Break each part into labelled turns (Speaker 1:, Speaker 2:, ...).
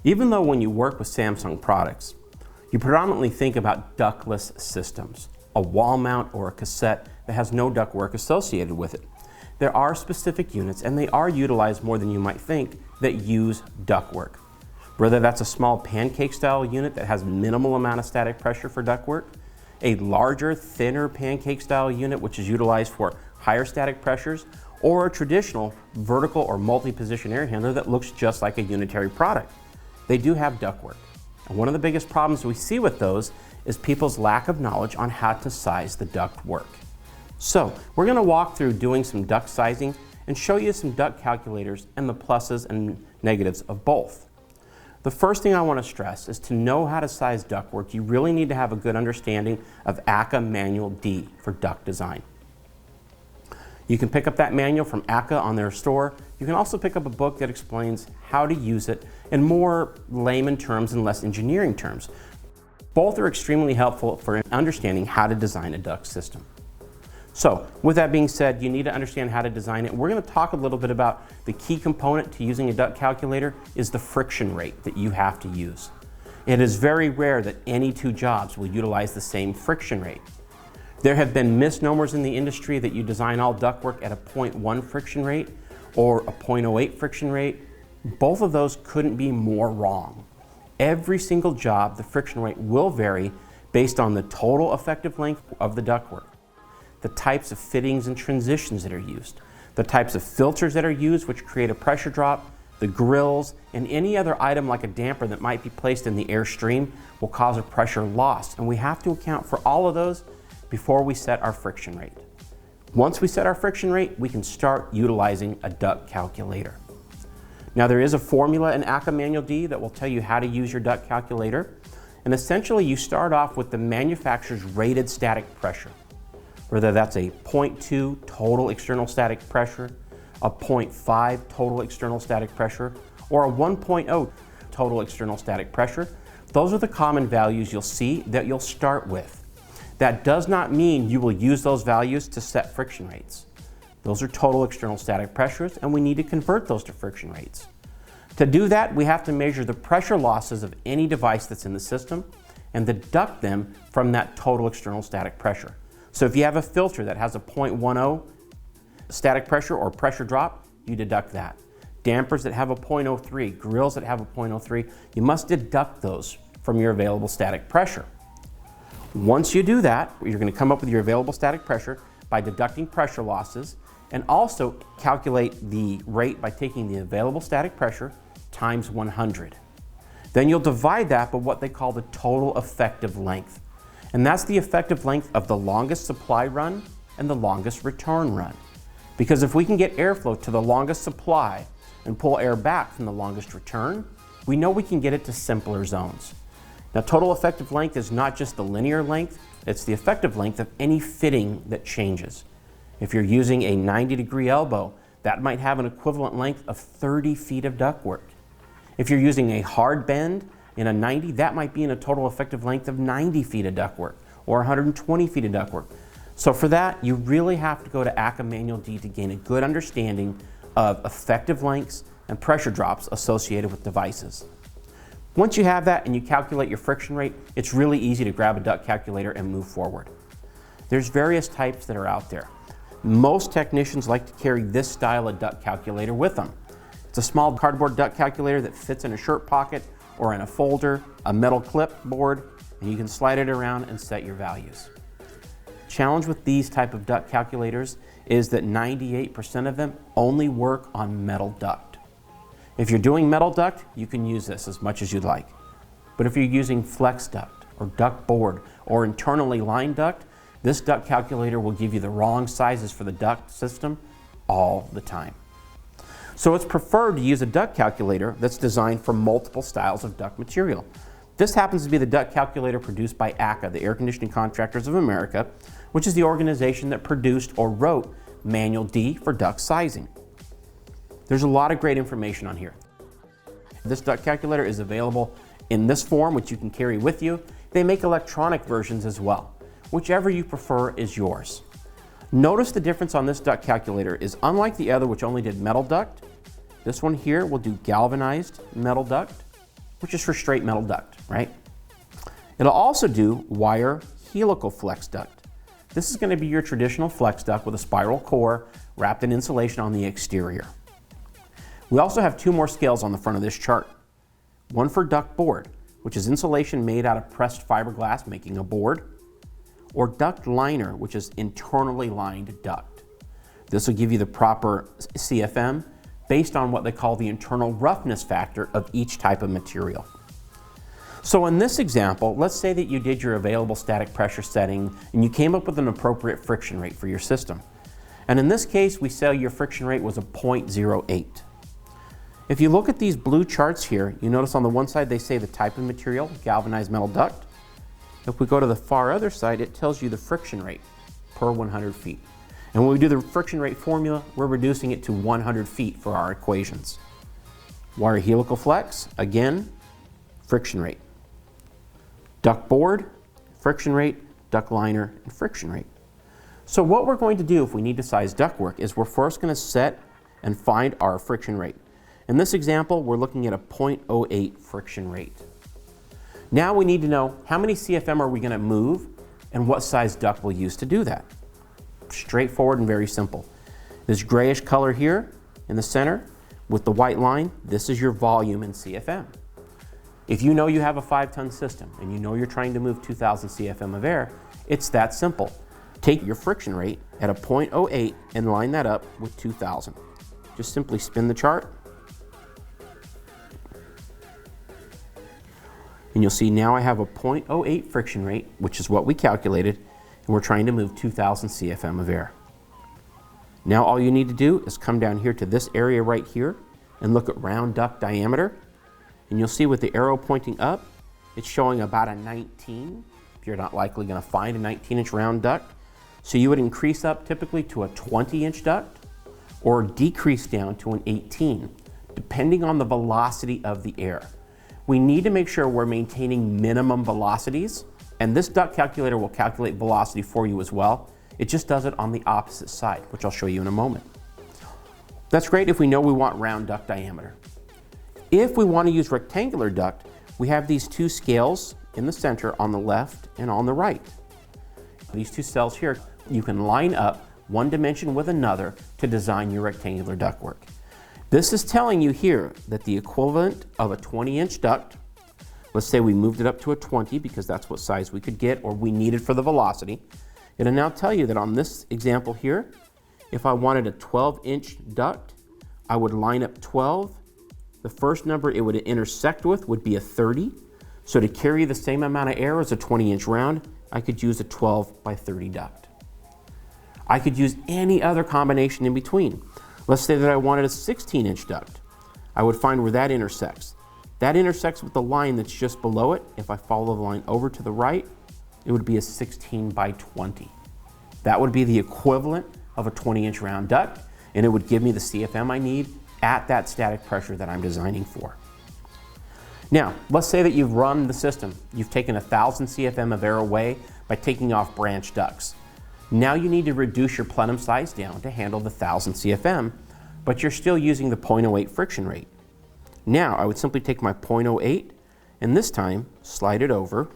Speaker 1: Even though when you work with Samsung products, you predominantly think about ductless systems, a wall mount or a cassette that has no ductwork associated with it. There are specific units, and they are utilized more than you might think, that use ductwork. Whether that's a small pancake-style unit that has minimal amount of static pressure for ductwork, a larger, thinner pancake-style unit which is utilized for higher static pressures, or a traditional vertical or multi-position air handler that looks just like a unitary product. They do have ductwork. And one of the biggest problems we see with those is people's lack of knowledge on how to size the ductwork. So we're going to walk through doing some duct sizing and show you some duct calculators and the pluses and negatives of both. The first thing I want to stress is to know how to size ductwork, you really need to have a good understanding of ACCA Manual D for duct design. You can pick up that manual from ACCA on their store. You can also pick up a book that explains how to use it in more layman terms and less engineering terms. Both are extremely helpful for understanding how to design a duct system. So, with that being said, you need to understand how to design it. We're going to talk a little bit about the key component to using a duct calculator is the friction rate that you have to use. It is very rare that any two jobs will utilize the same friction rate. There have been misnomers in the industry that you design all ductwork at a 0.1 friction rate or a 0.08 friction rate. Both of those couldn't be more wrong. Every single job, the friction rate will vary based on the total effective length of the ductwork, the types of fittings and transitions that are used, the types of filters that are used which create a pressure drop, the grills, and any other item like a damper that might be placed in the airstream will cause a pressure loss. And we have to account for all of those before we set our friction rate. Once we set our friction rate, we can start utilizing a duct calculator. Now there is a formula in ACCA Manual D that will tell you how to use your duct calculator. And essentially you start off with the manufacturer's rated static pressure. Whether that's a 0.2 total external static pressure, a 0.5 total external static pressure, or a 1.0 total external static pressure. Those are the common values you'll see that you'll start with. That does not mean you will use those values to set friction rates. Those are total external static pressures, and we need to convert those to friction rates. To do that, we have to measure the pressure losses of any device that's in the system and deduct them from that total external static pressure. So if you have a filter that has a 0.10 static pressure or pressure drop, you deduct that. Dampers that have a 0.03, grills that have a 0.03, you must deduct those from your available static pressure. Once you do that, you're going to come up with your available static pressure by deducting pressure losses and also calculate the rate by taking the available static pressure times 100. Then you'll divide that by what they call the total effective length. And that's the effective length of the longest supply run and the longest return run. Because if we can get airflow to the longest supply and pull air back from the longest return, we know we can get it to simpler zones. Now, total effective length is not just the linear length, it's the effective length of any fitting that changes. If you're using a 90-degree elbow, that might have an equivalent length of 30 feet of ductwork. If you're using a hard bend in a 90, that might be in a total effective length of 90 feet of ductwork or 120 feet of ductwork. So for that, you really have to go to ACCA Manual D to gain a good understanding of effective lengths and pressure drops associated with devices. Once you have that and you calculate your friction rate, it's really easy to grab a duct calculator and move forward. There's various types that are out there. Most technicians like to carry this style of duct calculator with them. It's a small cardboard duct calculator that fits in a shirt pocket or in a folder, a metal clipboard, and you can slide it around and set your values. Challenge with these type of duct calculators is that 98% of them only work on metal duct. If you're doing metal duct, you can use this as much as you'd like. But if you're using flex duct or duct board or internally lined duct, this duct calculator will give you the wrong sizes for the duct system all the time. So it's preferred to use a duct calculator that's designed for multiple styles of duct material. This happens to be the duct calculator produced by ACCA, the Air Conditioning Contractors of America, which is the organization that produced or wrote Manual D for duct sizing. There's a lot of great information on here. This duct calculator is available in this form, which you can carry with you. They make electronic versions as well. Whichever you prefer is yours. Notice the difference on this duct calculator is unlike the other, which only did metal duct. This one here will do galvanized metal duct. which is for straight metal duct, right? It'll also do wire helical flex duct. This is going to be your traditional flex duct with a spiral core wrapped in insulation on the exterior. We also have two more scales on the front of this chart. One for duct board, which is insulation made out of pressed fiberglass making a board, or duct liner, which is internally lined duct. This will give you the proper CFM based on what they call the internal roughness factor of each type of material. So in this example, let's say that you did your available static pressure setting and you came up with an appropriate friction rate for your system. And in this case, we say your friction rate was a 0.08. If you look at these blue charts here, you notice on the one side they say the type of material, galvanized metal duct. If we go to the far other side, it tells you the friction rate per 100 feet. And when we do the friction rate formula, we're reducing it to 100 feet for our equations. Wire helical flex, again, friction rate. Duct board, friction rate, duct liner, and friction rate. So what we're going to do if we need to size ductwork is we're first going to set and find our friction rate. In this example, we're looking at a 0.08 friction rate. Now we need to know how many CFM are we going to move and what size duct we'll use to do that. Straightforward and very simple. This grayish color here in the center with the white line, this is your volume in CFM. If you know you have a 5-ton system and you know you're trying to move 2,000 CFM of air, it's that simple. Take your friction rate at a 0.08 and line that up with 2,000. Just simply spin the chart. And you'll see now I have a 0.08 friction rate, which is what we calculated, and we're trying to move 2,000 CFM of air. Now all you need to do is come down here to this area right here and look at round duct diameter. And you'll see with the arrow pointing up, it's showing about a 19. You're not likely going to find a 19-inch round duct. So you would increase up typically to a 20-inch duct or decrease down to an 18, depending on the velocity of the air. We need to make sure we're maintaining minimum velocities, and this duct calculator will calculate velocity for you as well. It just does it on the opposite side, which I'll show you in a moment. That's great if we know we want round duct diameter. If we want to use rectangular duct, we have these two scales in the center on the left and on the right. These two cells here, you can line up one dimension with another to design your rectangular ductwork. This is telling you here that the equivalent of a 20-inch duct, let's say we moved it up to a 20 because that's what size we could get or we needed for the velocity. It'll now tell you that on this example here, if I wanted a 12-inch duct, I would line up 12. The first number it would intersect with would be a 30. So to carry the same amount of air as a 20-inch round, I could use a 12 by 30 duct. I could use any other combination in between. Let's say that I wanted a 16-inch duct. I would find where that intersects. That intersects with the line that's just below it. If I follow the line over to the right, it would be a 16 by 20. That would be the equivalent of a 20-inch round duct, and it would give me the CFM I need at that static pressure that I'm designing for. Now, let's say that you've run the system. You've taken 1,000 CFM of air away by taking off branch ducts. Now you need to reduce your plenum size down to handle the 1,000 CFM, but you're still using the 0.08 friction rate. Now I would simply take my 0.08 and this time slide it over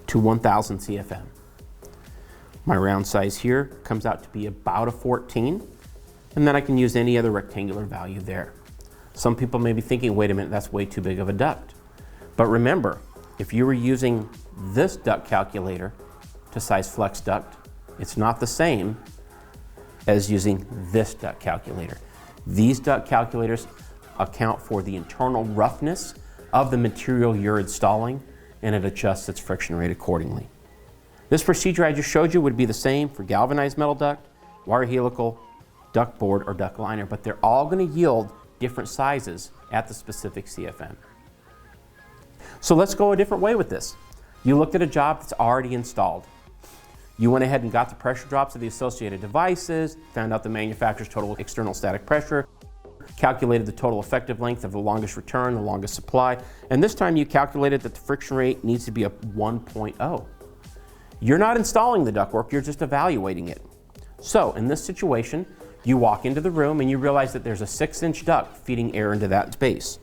Speaker 1: to 1,000 CFM. My round size here comes out to be about a 14, and then I can use any other rectangular value there. Some people may be thinking, wait a minute, that's way too big of a duct. But remember, if you were using this duct calculator to size flex duct, it's not the same as using this duct calculator. These duct calculators account for the internal roughness of the material you're installing, and it adjusts its friction rate accordingly. This procedure I just showed you would be the same for galvanized metal duct, wire helical, duct board, or duct liner, but they're all going to yield different sizes at the specific CFM. So let's go a different way with this. You looked at a job that's already installed. You went ahead and got the pressure drops of the associated devices, found out the manufacturer's total external static pressure, calculated the total effective length of the longest return, the longest supply, and this time you calculated that the friction rate needs to be a 1.0. You're not installing the ductwork, you're just evaluating it. So in this situation, you walk into the room and you realize that there's a 6-inch duct feeding air into that space.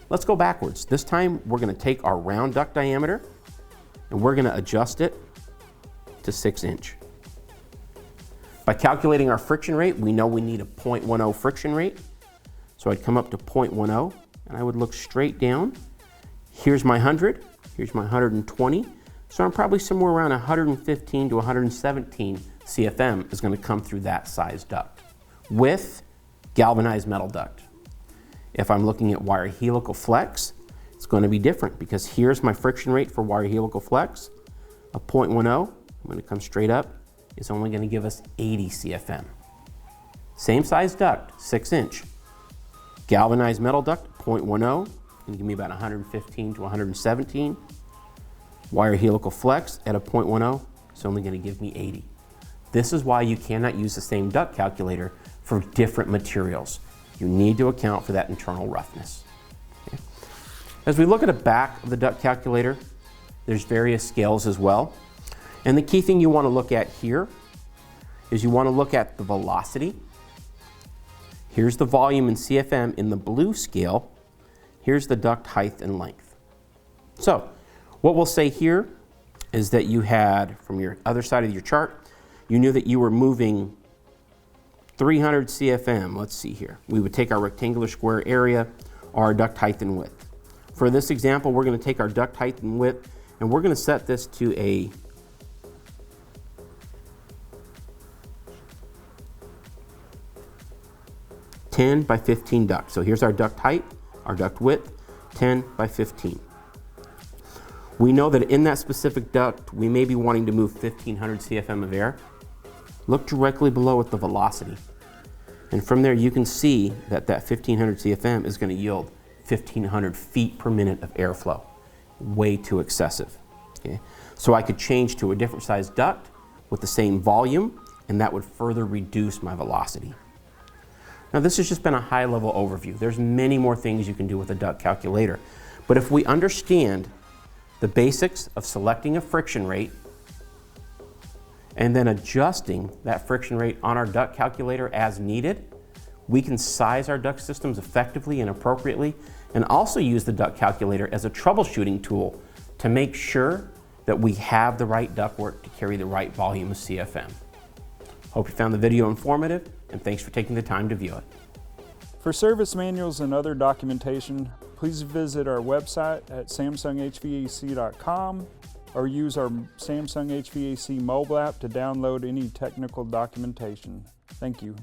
Speaker 1: Let's go backwards. This time we're going to take our round duct diameter and we're going to adjust it to 6-inch. By calculating our friction rate, we know we need a 0.10 friction rate. So I'd come up to 0.10 and I would look straight down. Here's my 100, here's my 120. So I'm probably somewhere around 115 to 117 CFM is going to come through that size duct with galvanized metal duct. If I'm looking at wire helical flex, it's going to be different because here's my friction rate for wire helical flex. A 0.10, I'm going to come straight up, is only going to give us 80 CFM. Same size duct, 6-inch. Galvanized metal duct, 0.10, going to give me about 115 to 117. Wire helical flex at a 0.10, it's only going to give me 80. This is why you cannot use the same duct calculator for different materials. You need to account for that internal roughness. Okay. As we look at the back of the duct calculator, there's various scales as well. And the key thing you want to look at here is you want to look at the velocity. Here's the volume in CFM in the blue scale. Here's the duct height and length. So what we'll say here is that you had, from your other side of your chart, you knew that you were moving 300 CFM. Let's see here. We would take our rectangular square area, or our duct height and width. For this example, we're going to take our duct height and width, and we're going to set this to a 10 by 15 duct. So here's our duct height, our duct width, 10 by 15. We know that in that specific duct, we may be wanting to move 1500 CFM of air. Look directly below at the velocity. And from there, you can see that that 1500 CFM is going to yield 1500 feet per minute of airflow. Way too excessive. Okay? So I could change to a different size duct with the same volume, and that would further reduce my velocity. Now this has just been a high-level overview. There's many more things you can do with a duct calculator. But if we understand the basics of selecting a friction rate and then adjusting that friction rate on our duct calculator as needed, we can size our duct systems effectively and appropriately, and also use the duct calculator as a troubleshooting tool to make sure that we have the right ductwork to carry the right volume of CFM. Hope you found the video informative, and thanks for taking the time to view it.
Speaker 2: For service manuals and other documentation, please visit our website at samsunghvac.com or use our Samsung HVAC mobile app to download any technical documentation. Thank you.